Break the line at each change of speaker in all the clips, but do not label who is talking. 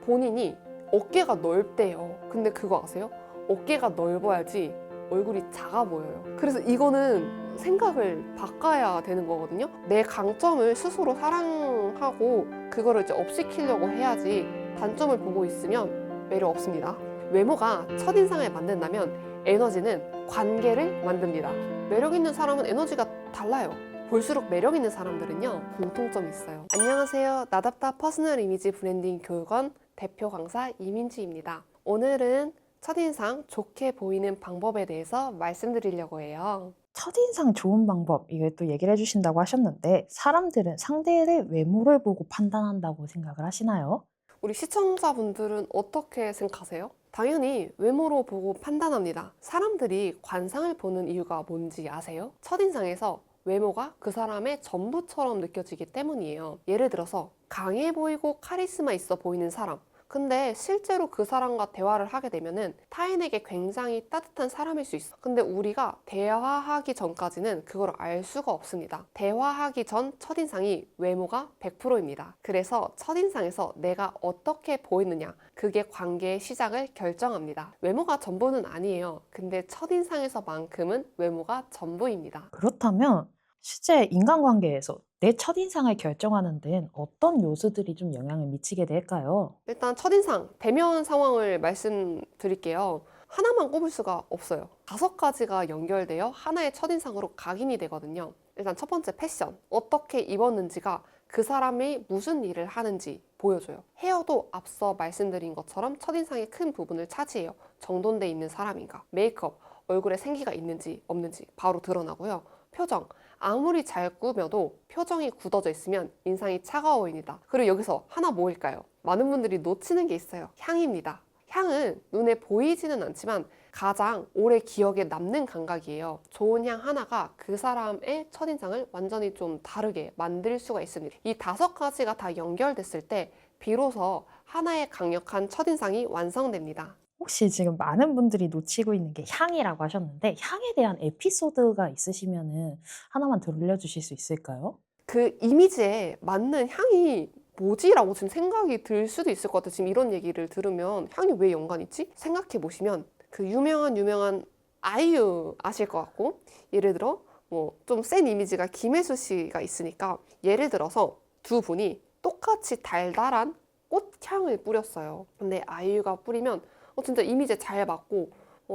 본인이 어깨가 넓대요. 근데 그거 아세요? 어깨가 넓어야지 얼굴이 작아 보여요. 그래서 이거는 생각을 바꿔야 되는 거거든요. 내 강점을 스스로 사랑하고 그거를 이제 업시키려고 해야지 단점을 보고 있으면 매력 없습니다. 외모가 첫인상을 만든다면 에너지는 관계를 만듭니다. 매력 있는 사람은 에너지가 달라요. 볼수록 매력 있는 사람들은요, 공통점이 있어요. 안녕하세요. 나답다 퍼스널 이미지 브랜딩 교육원 대표 강사 이민지입니다. 오늘은 첫인상 좋게 보이는 방법에 대해서 말씀드리려고 해요.
첫인상 좋은 방법, 이게 또 얘기를 해주신다고 하셨는데, 사람들은 상대의 외모를 보고 판단한다고 생각을 하시나요?
우리 시청자분들은 어떻게 생각하세요? 당연히 외모로 보고 판단합니다. 사람들이 관상을 보는 이유가 뭔지 아세요? 첫인상에서 외모가 그 사람의 전부처럼 느껴지기 때문이에요. 예를 들어서 강해 보이고 카리스마 있어 보이는 사람. 근데 실제로 그 사람과 대화를 하게 되면은 타인에게 굉장히 따뜻한 사람일 수 있어. 근데 우리가 대화하기 전까지는 그걸 알 수가 없습니다. 대화하기 전 첫인상이 외모가 100%입니다. 그래서 첫인상에서 내가 어떻게 보이느냐, 그게 관계의 시작을 결정합니다. 외모가 전부는 아니에요. 근데 첫인상에서만큼은 외모가 전부입니다.
그렇다면 실제 인간관계에서 내 첫인상을 결정하는 데는 어떤 요소들이 좀 영향을 미치게 될까요?
일단 첫인상, 대면 상황을 말씀드릴게요. 하나만 꼽을 수가 없어요. 5가지가 연결되어 하나의 첫인상으로 각인이 되거든요. 일단 첫 번째 패션. 어떻게 입었는지가 그 사람이 무슨 일을 하는지 보여줘요. 헤어도 앞서 말씀드린 것처럼 첫인상의 큰 부분을 차지해요. 정돈돼 있는 사람인가. 메이크업, 얼굴에 생기가 있는지 없는지 바로 드러나고요. 표정. 아무리 잘 꾸며도 표정이 굳어져 있으면 인상이 차가워 보입니다. 그리고 여기서 하나 뭐일까요? 많은 분들이 놓치는 게 있어요. 향입니다. 향은 눈에 보이지는 않지만 가장 오래 기억에 남는 감각이에요. 좋은 향 하나가 그 사람의 첫인상을 완전히 좀 다르게 만들 수가 있습니다. 이 5가지가 다 연결됐을 때 비로소 하나의 강력한 첫인상이 완성됩니다.
혹시 지금 많은 분들이 놓치고 있는 게 향이라고 하셨는데, 향에 대한 에피소드가 있으시면은 하나만 들려주실 수 있을까요?
그 이미지에 맞는 향이 뭐지라고 지금 생각이 들 수도 있을 것 같아요. 지금 이런 얘기를 들으면 향이 왜 연관 있지? 생각해 보시면 그 유명한 아이유 아실 것 같고, 예를 들어 뭐 좀 센 이미지가 김혜수 씨가 있으니까, 예를 들어서 두 분이 똑같이 달달한 꽃향을 뿌렸어요. 근데 아이유가 뿌리면 진짜 이미지에 잘 맞고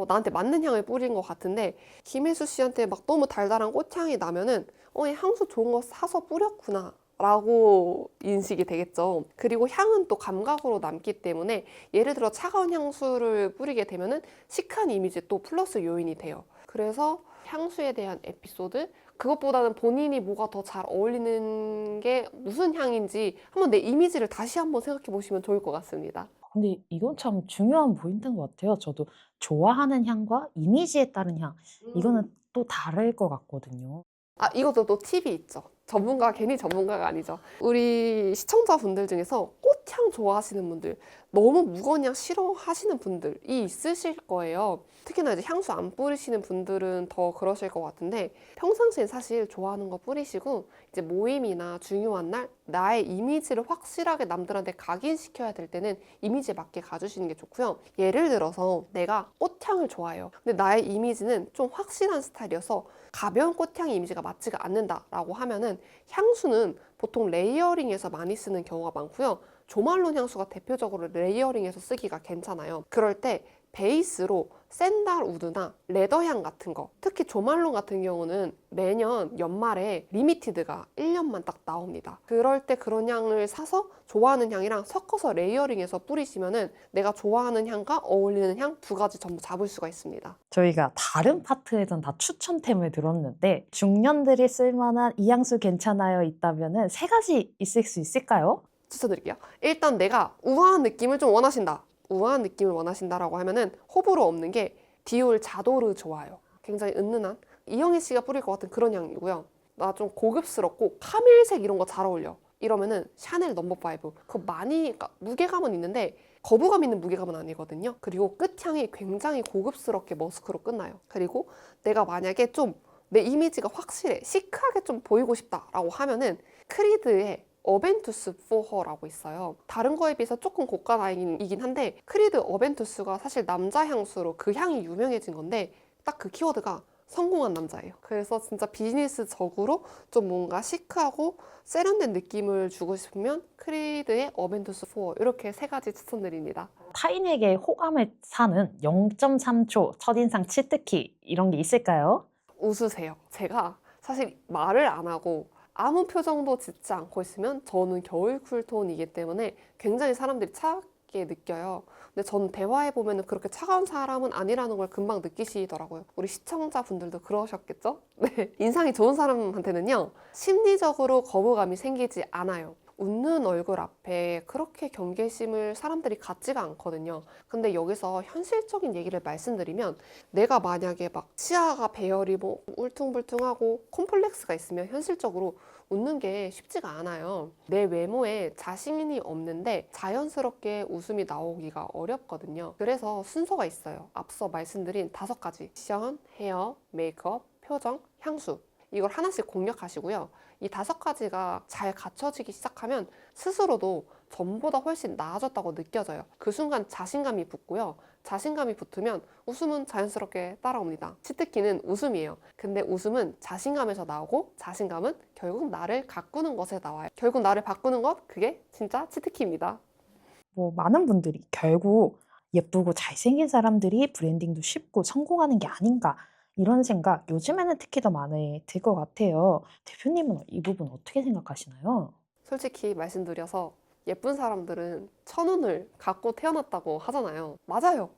나한테 맞는 향을 뿌린 것 같은데, 김혜수 씨한테 막 너무 달달한 꽃향이 나면은 얘 향수 좋은 거 사서 뿌렸구나 라고 인식이 되겠죠. 그리고 향은 또 감각으로 남기 때문에 예를 들어 차가운 향수를 뿌리게 되면은 시크한 이미지 또 플러스 요인이 돼요. 그래서 향수에 대한 에피소드, 그것보다는 본인이 뭐가 더 잘 어울리는 게 무슨 향인지 한번 내 이미지를 다시 한번 생각해 보시면 좋을 것 같습니다.
근데 이건 참 중요한 포인트인 것 같아요. 저도 좋아하는 향과 이미지에 따른 향, 이거는 또 다를 것 같거든요.
이것도 또 팁이 있죠. 괜히 전문가가 아니죠. 우리 시청자분들 중에서 꽃향 좋아하시는 분들, 너무 무거운 향 싫어하시는 분들이 있으실 거예요. 특히나 이제 향수 안 뿌리시는 분들은 더 그러실 것 같은데, 평상시에 사실 좋아하는 거 뿌리시고, 이제 모임이나 중요한 날, 나의 이미지를 확실하게 남들한테 각인시켜야 될 때는 이미지에 맞게 가주시는 게 좋고요. 예를 들어서 내가 꽃향을 좋아해요. 근데 나의 이미지는 좀 확실한 스타일이어서 가벼운 꽃향 이미지가 맞지가 않는다라고 하면은, 향수는 보통 레이어링해서 많이 쓰는 경우가 많고요. 조말론 향수가 대표적으로 레이어링해서 쓰기가 괜찮아요. 그럴 때 베이스로 샌달우드나 레더향 같은 거, 특히 조말론 같은 경우는 매년 연말에 리미티드가 1년만 딱 나옵니다. 그럴 때 그런 향을 사서 좋아하는 향이랑 섞어서 레이어링해서 뿌리시면은 내가 좋아하는 향과 어울리는 향 2가지 전부 잡을 수가 있습니다.
저희가 다른 파트에선 다 추천템을 들었는데, 중년들이 쓸만한 이 향수 괜찮아요 있다면은 3가지 있을 수 있을까요?
추천드릴게요. 일단 내가 우아한 느낌을 좀 원하신다. 우아한 느낌을 원하신다라고 하면은 호불호 없는 게 디올 자도르 좋아요. 굉장히 은은한 이영애 씨가 뿌릴 것 같은 그런 향이고요. 나 좀 고급스럽고 카멜색 이런 거 잘 어울려. 이러면은 샤넬 넘버 5. 그거 많이 그러니까 무게감은 있는데 거부감 있는 무게감은 아니거든요. 그리고 끝향이 굉장히 고급스럽게 머스크로 끝나요. 그리고 내가 만약에 좀 내 이미지가 확실해, 시크하게 좀 보이고 싶다라고 하면은 크리드의 어벤투스 포허라고 있어요. 다른 거에 비해서 조금 고가 라인이긴 한데 크리드 어벤투스가 사실 남자 향수로 그 향이 유명해진 건데 딱 그 키워드가 성공한 남자예요. 그래서 진짜 비즈니스적으로 좀 뭔가 시크하고 세련된 느낌을 주고 싶으면 크리드의 어벤투스 4 이렇게 세 가지 추천드립니다.
타인에게 호감을 사는 0.3초 첫인상 치트키 이런 게 있을까요?
웃으세요. 제가 사실 말을 안 하고 아무 표정도 짓지 않고 있으면 저는 겨울 쿨톤이기 때문에 굉장히 사람들이 차갑게 느껴요. 근데 저는 대화해보면 그렇게 차가운 사람은 아니라는 걸 금방 느끼시더라고요. 우리 시청자분들도 그러셨겠죠? 네. 인상이 좋은 사람한테는요, 심리적으로 거부감이 생기지 않아요. 웃는 얼굴 앞에 그렇게 경계심을 사람들이 갖지가 않거든요. 근데 여기서 현실적인 얘기를 말씀드리면 내가 만약에 막 치아가 배열이 뭐 울퉁불퉁하고 콤플렉스가 있으면 현실적으로 웃는 게 쉽지가 않아요. 내 외모에 자신이 없는데 자연스럽게 웃음이 나오기가 어렵거든요. 그래서 순서가 있어요. 앞서 말씀드린 5가지. 패션, 헤어, 메이크업, 표정, 향수. 이걸 하나씩 공략하시고요. 이 5가지가 잘 갖춰지기 시작하면 스스로도 전보다 훨씬 나아졌다고 느껴져요. 그 순간 자신감이 붙고요. 자신감이 붙으면 웃음은 자연스럽게 따라옵니다. 치트키는 웃음이에요. 근데 웃음은 자신감에서 나오고 자신감은 결국 나를 가꾸는 것에 나와요. 결국 나를 바꾸는 것, 그게 진짜 치트키입니다.
많은 분들이 결국 예쁘고 잘생긴 사람들이 브랜딩도 쉽고 성공하는 게 아닌가 이런 생각 요즘에는 특히 더 많이 들 것 같아요. 대표님은 이 부분 어떻게 생각하시나요?
솔직히 말씀드려서 예쁜 사람들은 천운을 갖고 태어났다고 하잖아요. 맞아요.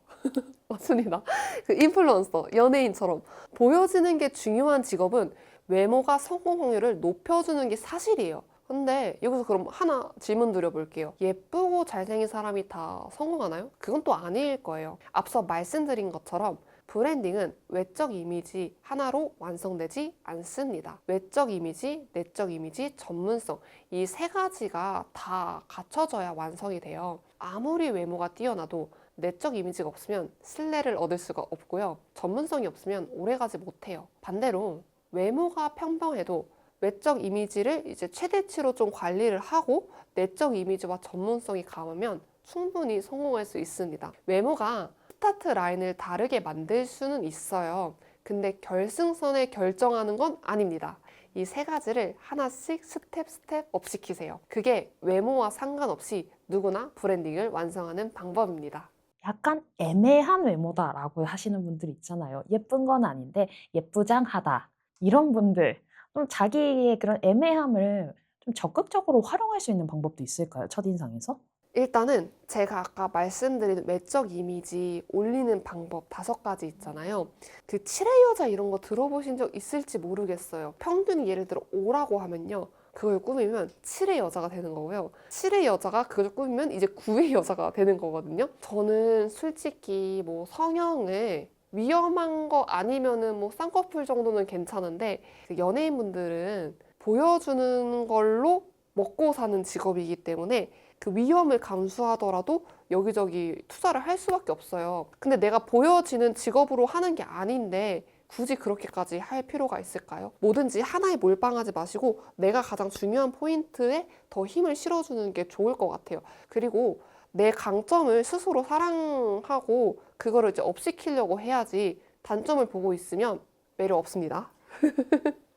맞습니다. 그 인플루언서, 연예인처럼 보여지는 게 중요한 직업은 외모가 성공 확률을 높여주는 게 사실이에요. 근데 여기서 그럼 하나 질문 드려볼게요. 예쁘고 잘생긴 사람이 다 성공하나요? 그건 또 아닐 거예요. 앞서 말씀드린 것처럼 브랜딩은 외적 이미지 하나로 완성되지 않습니다. 외적 이미지, 내적 이미지, 전문성 이 3가지가 다 갖춰져야 완성이 돼요. 아무리 외모가 뛰어나도 내적 이미지가 없으면 신뢰를 얻을 수가 없고요. 전문성이 없으면 오래가지 못해요. 반대로 외모가 평범해도 외적 이미지를 이제 최대치로 좀 관리를 하고 내적 이미지와 전문성이 강하면 충분히 성공할 수 있습니다. 외모가 스타트 라인을 다르게 만들 수는 있어요. 근데 결승선에 결정하는 건 아닙니다. 이 3가지를 하나씩 스텝 업 시키세요. 그게 외모와 상관없이 누구나 브랜딩을 완성하는 방법입니다.
약간 애매한 외모다라고 하시는 분들 있잖아요. 예쁜 건 아닌데 예쁘장하다. 이런 분들 좀 자기의 그런 애매함을 좀 적극적으로 활용할 수 있는 방법도 있을까요? 첫인상에서?
일단은 제가 아까 말씀드린 외적 이미지 올리는 방법 5가지 있잖아요. 그 칠의 여자 이런 거 들어보신 적 있을지 모르겠어요. 평균이 예를 들어 5라고 하면요. 그걸 꾸미면 7의 여자가 되는 거고요. 7의 여자가 그걸 꾸미면 이제 9의 여자가 되는 거거든요. 저는 솔직히 뭐 성형을 위험한 거 아니면은 뭐 쌍꺼풀 정도는 괜찮은데 그 연예인분들은 보여주는 걸로 먹고 사는 직업이기 때문에 그 위험을 감수하더라도 여기저기 투자를 할 수밖에 없어요. 근데 내가 보여지는 직업으로 하는 게 아닌데 굳이 그렇게까지 할 필요가 있을까요? 뭐든지 하나에 몰빵하지 마시고 내가 가장 중요한 포인트에 더 힘을 실어주는 게 좋을 것 같아요. 그리고 내 강점을 스스로 사랑하고 그거를 이제 업시키려고 해야지 단점을 보고 있으면 매력 없습니다.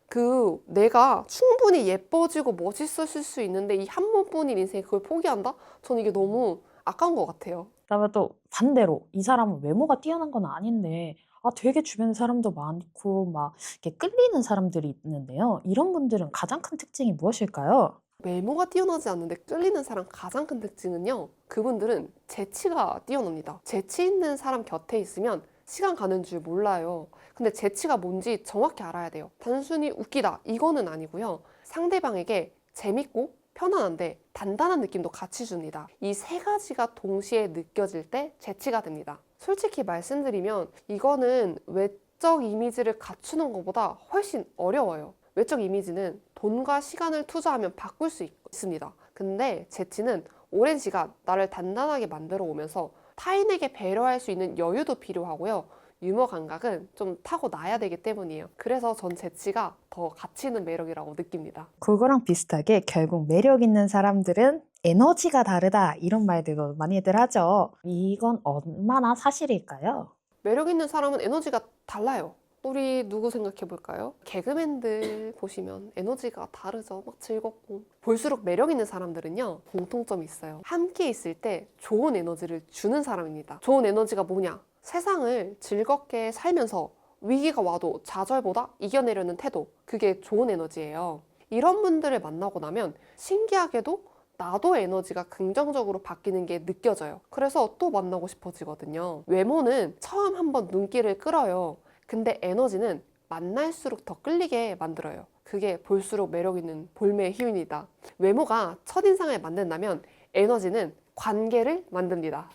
그 내가 충분히 예뻐지고 멋있어질 수 있는데 이 한 번뿐인 인생에 그걸 포기한다? 저는 이게 너무 아까운 것 같아요.
그다음에 또 반대로 이 사람은 외모가 뛰어난 건 아닌데 되게 주변에 사람도 많고 막 이렇게 끌리는 사람들이 있는데요. 이런 분들은 가장 큰 특징이 무엇일까요?
외모가 뛰어나지 않는데 끌리는 사람 가장 큰 특징은요. 그분들은 재치가 뛰어납니다. 재치 있는 사람 곁에 있으면 시간 가는 줄 몰라요. 근데 재치가 뭔지 정확히 알아야 돼요. 단순히 웃기다 이거는 아니고요. 상대방에게 재밌고 편안한데 단단한 느낌도 같이 줍니다. 이 3가지가 동시에 느껴질 때 재치가 됩니다. 솔직히 말씀드리면 이거는 외적 이미지를 갖추는 것보다 훨씬 어려워요. 외적 이미지는 돈과 시간을 투자하면 바꿀 수 있습니다. 근데 재치는 오랜 시간 나를 단단하게 만들어 오면서 타인에게 배려할 수 있는 여유도 필요하고요. 유머 감각은 좀 타고나야 되기 때문이에요. 그래서 전 재치가 더 가치 있는 매력이라고 느낍니다.
그거랑 비슷하게 결국 매력 있는 사람들은 에너지가 다르다 이런 말들도 많이들 하죠. 이건 얼마나 사실일까요?
매력 있는 사람은 에너지가 달라요. 우리 누구 생각해 볼까요? 개그맨들 보시면 에너지가 다르죠. 막 즐겁고. 볼수록 매력 있는 사람들은요, 공통점이 있어요. 함께 있을 때 좋은 에너지를 주는 사람입니다. 좋은 에너지가 뭐냐? 세상을 즐겁게 살면서 위기가 와도 좌절보다 이겨내려는 태도. 그게 좋은 에너지예요. 이런 분들을 만나고 나면 신기하게도 나도 에너지가 긍정적으로 바뀌는 게 느껴져요. 그래서 또 만나고 싶어지거든요. 외모는 처음 한번 눈길을 끌어요. 근데 에너지는 만날수록 더 끌리게 만들어요. 그게 볼수록 매력 있는 볼매의 힘입니다. 외모가 첫인상을 만든다면 에너지는 관계를 만듭니다.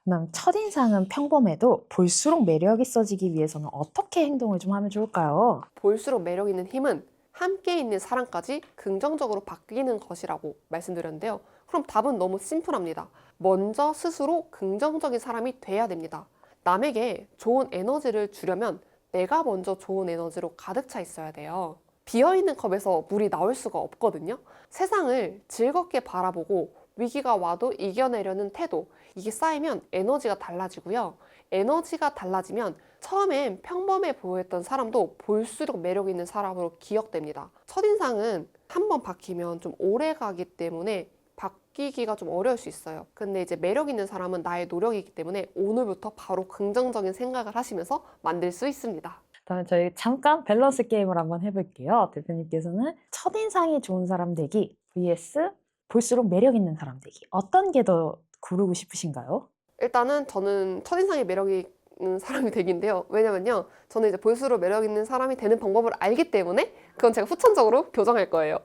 그럼 첫인상은 평범해도 볼수록 매력 있어지기 위해서는 어떻게 행동을 좀 하면 좋을까요?
볼수록 매력 있는 힘은 함께 있는 사람까지 긍정적으로 바뀌는 것이라고 말씀드렸는데요. 그럼 답은 너무 심플합니다. 먼저 스스로 긍정적인 사람이 돼야 됩니다. 남에게 좋은 에너지를 주려면 내가 먼저 좋은 에너지로 가득 차 있어야 돼요. 비어있는 컵에서 물이 나올 수가 없거든요. 세상을 즐겁게 바라보고 위기가 와도 이겨내려는 태도, 이게 쌓이면 에너지가 달라지고요. 에너지가 달라지면 처음엔 평범해 보였던 사람도 볼수록 매력 있는 사람으로 기억됩니다. 첫인상은 한번 바뀌면 좀 오래 가기 때문에 바뀌기가 좀 어려울 수 있어요. 근데 이제 매력 있는 사람은 나의 노력이기 때문에 오늘부터 바로 긍정적인 생각을 하시면서 만들 수 있습니다.
다음에 저희 잠깐 밸런스 게임을 한번 해볼게요. 대표님께서는 첫인상이 좋은 사람 되기 vs 볼수록 매력 있는 사람 되기. 어떤 게 더 고르고 싶으신가요?
일단은 저는 첫인상이 매력이 있는 사람이 되긴데요. 왜냐면요, 저는 이제 볼수록 매력 있는 사람이 되는 방법을 알기 때문에 그건 제가 후천적으로 교정할 거예요.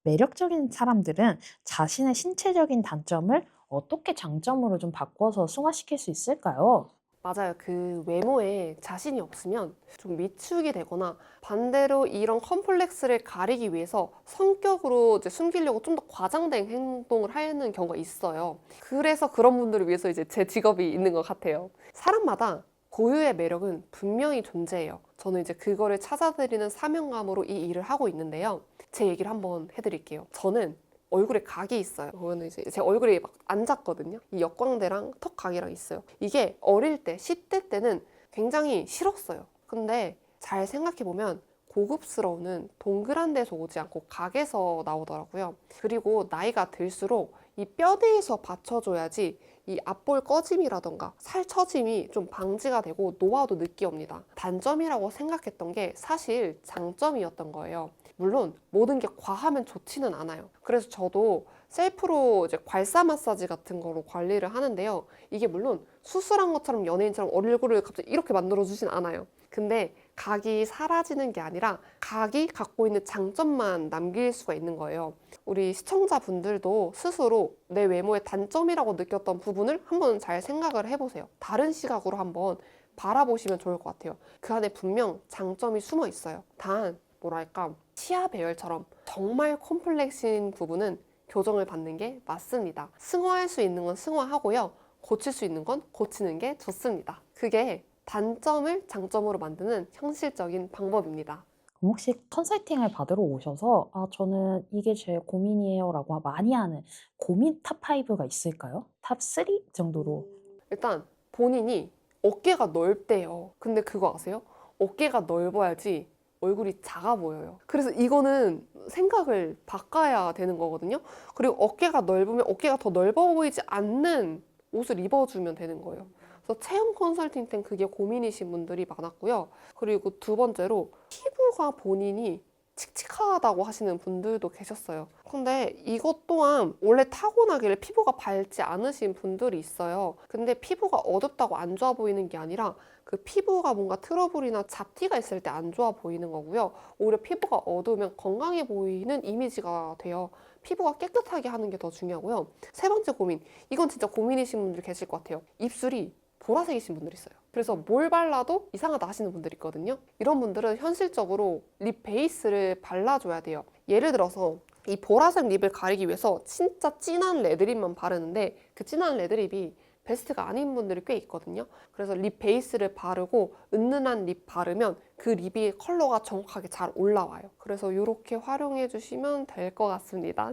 매력적인 사람들은 자신의 신체적인 단점을 어떻게 장점으로 좀 바꿔서 승화시킬 수 있을까요?
맞아요. 그 외모에 자신이 없으면 좀 위축이 되거나 반대로 이런 컴플렉스를 가리기 위해서 성격으로 이제 숨기려고 좀 더 과장된 행동을 하는 경우가 있어요. 그래서 그런 분들을 위해서 이제 제 직업이 있는 것 같아요. 사람마다 고유의 매력은 분명히 존재해요. 저는 이제 그거를 찾아드리는 사명감으로 이 일을 하고 있는데요. 제 얘기를 한번 해드릴게요. 저는 얼굴에 각이 있어요. 그러면 이제 제 얼굴이 막 안 작거든요. 이 역광대랑 턱 각이랑 있어요. 이게 어릴 때, 10대 때는 굉장히 싫었어요. 근데 잘 생각해보면 고급스러움은 동그란 데서 오지 않고 각에서 나오더라고요. 그리고 나이가 들수록 이 뼈대에서 받쳐줘야지 이 앞볼 꺼짐이라던가 살 처짐이 좀 방지가 되고 노화도 늦게 옵니다. 단점이라고 생각했던 게 사실 장점이었던 거예요. 물론 모든 게 과하면 좋지는 않아요. 그래서 저도 셀프로 이제 괄사 마사지 같은 거로 관리를 하는데요. 이게 물론 수술한 것처럼 연예인처럼 얼굴을 갑자기 이렇게 만들어주진 않아요. 근데 각이 사라지는 게 아니라 각이 갖고 있는 장점만 남길 수가 있는 거예요. 우리 시청자분들도 스스로 내 외모의 단점이라고 느꼈던 부분을 한번 잘 생각을 해보세요. 다른 시각으로 한번 바라보시면 좋을 것 같아요. 그 안에 분명 장점이 숨어 있어요. 단 뭐랄까 치아 배열처럼 정말 콤플렉스인 부분은 교정을 받는 게 맞습니다. 승화할 수 있는 건 승화하고요. 고칠 수 있는 건 고치는 게 좋습니다. 그게 단점을 장점으로 만드는 현실적인 방법입니다.
그럼 혹시 컨설팅을 받으러 오셔서 저는 이게 제일 고민이에요 라고 많이 하는 고민 탑5가 있을까요? 탑3 정도로.
일단 본인이 어깨가 넓대요. 근데 그거 아세요? 어깨가 넓어야지 얼굴이 작아 보여요. 그래서 이거는 생각을 바꿔야 되는 거거든요. 그리고 어깨가 넓으면 어깨가 더 넓어 보이지 않는 옷을 입어주면 되는 거예요. 그래서 체형 컨설팅 때는 그게 고민이신 분들이 많았고요. 그리고 두 번째로 피부가 본인이 칙칙하다고 하시는 분들도 계셨어요. 근데 이것 또한 원래 타고나기를 피부가 밝지 않으신 분들이 있어요. 근데 피부가 어둡다고 안 좋아 보이는 게 아니라 그 피부가 뭔가 트러블이나 잡티가 있을 때 안 좋아 보이는 거고요. 오히려 피부가 어두우면 건강해 보이는 이미지가 돼요. 피부가 깨끗하게 하는 게 더 중요하고요. 세 번째 고민, 이건 진짜 고민이신 분들 계실 것 같아요. 입술이 보라색이신 분들 있어요. 그래서 뭘 발라도 이상하다 하시는 분들 있거든요. 이런 분들은 현실적으로 립 베이스를 발라줘야 돼요. 예를 들어서 이 보라색 립을 가리기 위해서 진짜 진한 레드립만 바르는데 그 진한 레드립이 베스트가 아닌 분들이 꽤 있거든요. 그래서 립 베이스를 바르고 은은한 립 바르면 그 립이 컬러가 정확하게 잘 올라와요. 그래서 이렇게 활용해 주시면 될 것 같습니다.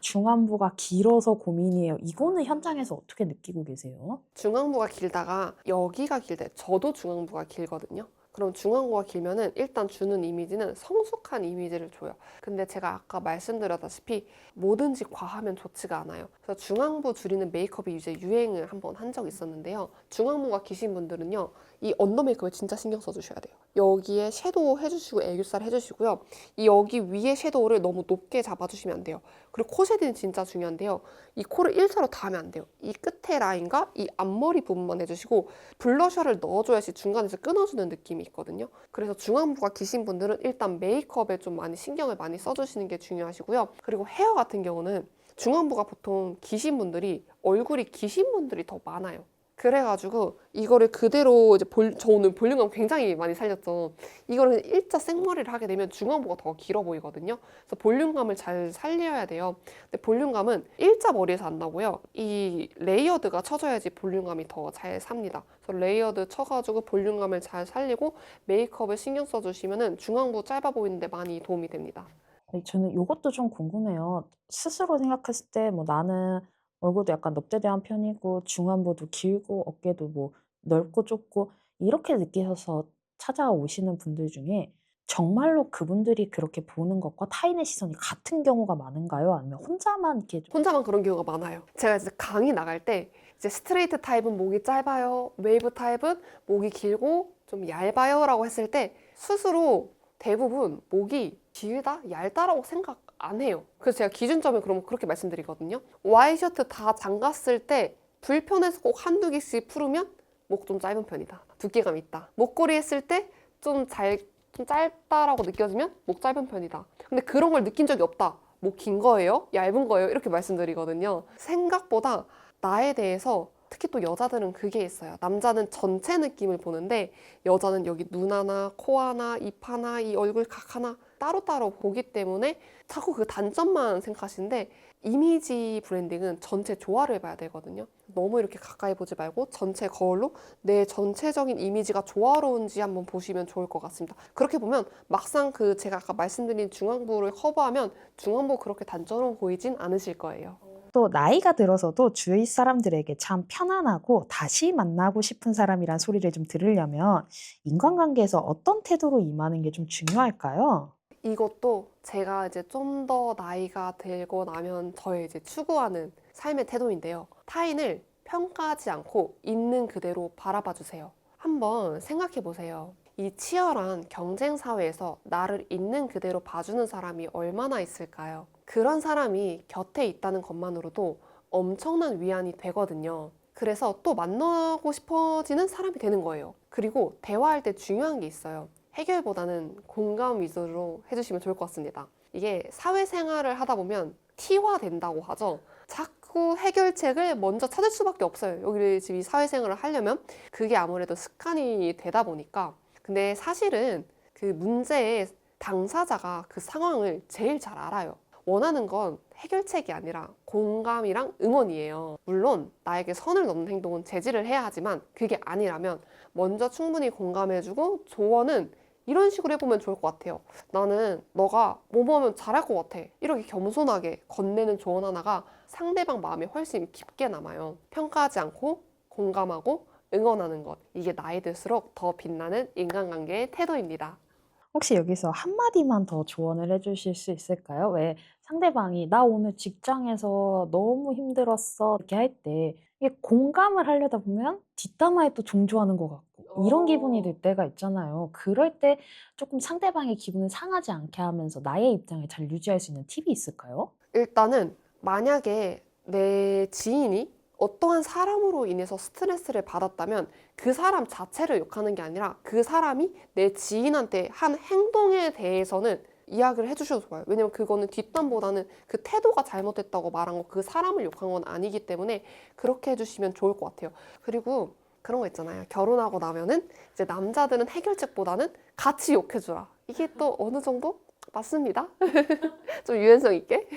중안부가 길어서 고민이에요. 이거는 현장에서 어떻게 느끼고 계세요?
중앙부가 길다가 여기가 길대. 저도 중앙부가 길거든요. 그럼 중앙부가 길면은 일단 주는 이미지는 성숙한 이미지를 줘요. 근데 제가 아까 말씀드렸다시피 뭐든지 과하면 좋지가 않아요. 그래서 중앙부 줄이는 메이크업이 이제 유행을 한번 한 적이 있었는데요. 중앙부가 기신 분들은요, 이 언더 메이크업에 진짜 신경 써주셔야 돼요. 여기에 섀도우 해주시고 애교살 해주시고요. 이 여기 위에 섀도우를 너무 높게 잡아주시면 안 돼요. 그리고 코 쉐딩 진짜 중요한데요. 이 코를 일자로 다 하면 안 돼요. 이 끝에 라인과 이 앞머리 부분만 해주시고 블러셔를 넣어줘야지 중간에서 끊어주는 느낌이 있거든요. 그래서 중안부가 기신 분들은 일단 메이크업에 좀 많이 신경을 많이 써주시는 게 중요하시고요. 그리고 헤어 같은 경우는 중안부가 보통 기신 분들이 얼굴이 기신 분들이 더 많아요. 그래가지고 이거를 그대로 이제 저 오늘 볼륨감 굉장히 많이 살렸죠. 이거를 일자 생머리를 하게 되면 중안부가 더 길어 보이거든요. 그래서 볼륨감을 잘 살려야 돼요. 근데 볼륨감은 일자 머리에서 안 나고요. 이 레이어드가 쳐져야지 볼륨감이 더 잘 삽니다. 그래서 레이어드 쳐가지고 볼륨감을 잘 살리고 메이크업을 신경 써주시면은 중안부 짧아 보이는데 많이 도움이 됩니다.
저는 이것도 좀 궁금해요. 스스로 생각했을 때 뭐 나는 얼굴도 약간 넙대대한 편이고 중안부도 길고 어깨도 뭐 넓고 좁고 이렇게 느끼셔서 찾아오시는 분들 중에 정말로 그분들이 그렇게 보는 것과 타인의 시선이 같은 경우가 많은가요? 아니면 혼자만 이렇게 좀
혼자만 그런 경우가 많아요. 제가 이제 강의 나갈 때 이제 스트레이트 타입은 목이 짧아요. 웨이브 타입은 목이 길고 좀 얇아요 라고 했을 때 스스로 대부분 목이 길다? 얇다라고 생각 안 해요. 그래서 제가 기준점을 그러면 그렇게 말씀드리거든요. 와이셔츠 다 잠갔을 때 불편해서 꼭 한두 개씩 풀으면 목 좀 짧은 편이다. 두께감 있다. 목걸이 했을 때 좀 짧다라고 느껴지면 목 짧은 편이다. 근데 그런 걸 느낀 적이 없다. 목 긴 거예요? 얇은 거예요? 이렇게 말씀드리거든요. 생각보다 나에 대해서 특히 또 여자들은 그게 있어요. 남자는 전체 느낌을 보는데 여자는 여기 눈 하나, 코 하나, 입 하나, 이 얼굴 각 하나 따로따로 보기 때문에 자꾸 그 단점만 생각하시는데 이미지 브랜딩은 전체 조화를 해봐야 되거든요. 너무 이렇게 가까이 보지 말고 전체 거울로 내 전체적인 이미지가 조화로운지 한번 보시면 좋을 것 같습니다. 그렇게 보면 막상 그 제가 아까 말씀드린 중앙부를 커버하면 중앙부 그렇게 단점으로 보이진 않으실 거예요.
또 나이가 들어서도 주위 사람들에게 참 편안하고 다시 만나고 싶은 사람이란 소리를 좀 들으려면 인간관계에서 어떤 태도로 임하는 게 좀 중요할까요?
이것도 제가 이제 좀 더 나이가 들고 나면 저의 이제 추구하는 삶의 태도인데요. 타인을 평가하지 않고 있는 그대로 바라봐 주세요. 한번 생각해 보세요. 이 치열한 경쟁 사회에서 나를 있는 그대로 봐주는 사람이 얼마나 있을까요? 그런 사람이 곁에 있다는 것만으로도 엄청난 위안이 되거든요. 그래서 또 만나고 싶어지는 사람이 되는 거예요. 그리고 대화할 때 중요한 게 있어요. 해결보다는 공감 위주로 해주시면 좋을 것 같습니다. 이게 사회생활을 하다 보면 T화된다고 하죠. 자꾸 해결책을 먼저 찾을 수밖에 없어요. 여기 지금 이 사회생활을 하려면 그게 아무래도 습관이 되다 보니까. 근데 사실은 그 문제의 당사자가 그 상황을 제일 잘 알아요. 원하는 건 해결책이 아니라 공감이랑 응원이에요. 물론 나에게 선을 넘는 행동은 제지를 해야 하지만 그게 아니라면 먼저 충분히 공감해주고 조언은 이런 식으로 해보면 좋을 것 같아요. 나는 너가 뭐뭐 하면 잘할 것 같아. 이렇게 겸손하게 건네는 조언 하나가 상대방 마음에 훨씬 깊게 남아요. 평가하지 않고 공감하고 응원하는 것. 이게 나이 들수록 더 빛나는 인간관계의 태도입니다.
혹시 여기서 한마디만 더 조언을 해주실 수 있을까요? 왜 상대방이 나 오늘 직장에서 너무 힘들었어 이렇게 할 때 이게 공감을 하려다 보면 뒷담화에 또 종조하는 것 같고 이런 기분이 들 때가 있잖아요. 그럴 때 조금 상대방의 기분을 상하지 않게 하면서 나의 입장을 잘 유지할 수 있는 팁이 있을까요?
일단은 만약에 내 지인이 어떠한 사람으로 인해서 스트레스를 받았다면 그 사람 자체를 욕하는 게 아니라 그 사람이 내 지인한테 한 행동에 대해서는 이야기를 해주셔도 좋아요. 왜냐면 그거는 뒷담보다는 그 태도가 잘못됐다고 말한 거 그 사람을 욕한 건 아니기 때문에 그렇게 해주시면 좋을 것 같아요. 그리고 그런 거 있잖아요. 결혼하고 나면은 이제 남자들은 해결책보다는 같이 욕해주라. 이게 또 어느 정도 맞습니다. 좀 유연성 있게.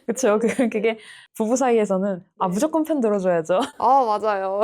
그쵸. 그게 부부 사이에서는 무조건 편 들어줘야죠.
아, 맞아요.